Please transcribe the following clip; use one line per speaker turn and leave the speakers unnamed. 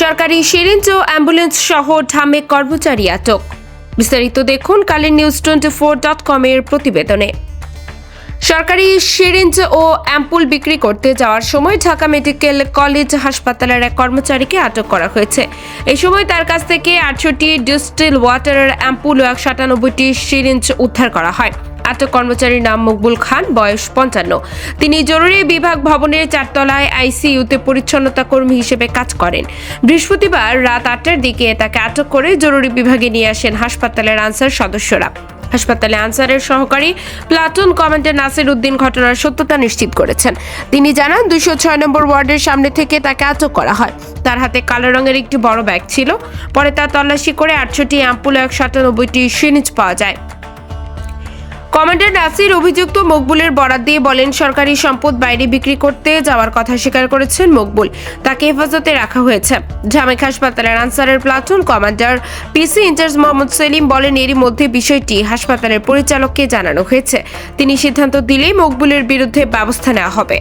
সরকারি সিরিঞ্জ ও অ্যাম্বুলেন্স সহ ঢামে কর্মচারী আটক। বিস্তারিত দেখুন কালের নিউজ24.com এর প্রতিবেদনে। সরকারি সিরিঞ্জ ও অ্যাম্পুল বিক্রি করতে যাওয়ার সময় ঢাকা মেডিকেল কলেজ হাসপাতালের এক কর্মচারীকে আটক করা হয়েছে। এই সময় তার কাছ থেকে 68টি ডিস্টিল ওয়াটারের অ্যাম্পুল ও 197টি সিরিঞ্জ উদ্ধার করা হয়। আটক কর্মচারীর নাম মকবুল খান, বয়স 55। তিনি জরুরি বিভাগ ভবনের 4 তলায় আইসিইউতে পরিচ্ছন্নতা কর্মী হিসেবে কাজ করেন। বৃহস্পতিবার রাত 8টার দিকে তাকে আটক করে জরুরি বিভাগে নিয়ে আসেন হাসপাতালের আনসার সদস্যরা। হাসপাতালে আনসারের সহকারী প্লাটুন কমান্ডার নাসির উদ্দিন ঘটনার সত্যতা নিশ্চিত করেছেন। তিনি জানান 206 নম্বর ওয়ার্ডের সামনে থেকে তাকে আটক করা হয়। তার হাতে কালো রঙের একটি বড় ব্যাগ ছিল। পরে তার তল্লাশি করে 800টি অ্যাম্পুল ও 197টি সিরিঞ্জ পাওয়া যায়। কমান্ডার নাসির অভিযুক্ত মকবুলের বরাত দিয়ে বলেন, সরকারি সম্পদ বাইরে বিক্রি করতে যাওয়ার কথা স্বীকার করেছেন মকবুল। তাকে হেফাজতে রাখা হয়েছে। ঢামেক হাসপাতালের আনসারের প্লাটুন কমান্ডার পিসি ইনচার্জ মোহাম্মদ সেলিম বলেন, এরই মধ্যে বিষয়টি হাসপাতালের পরিচালককে জানানো হয়েছে। তিনি সিদ্ধান্ত দিলেই মকবুলের বিরুদ্ধে ব্যবস্থা নেওয়া হবে।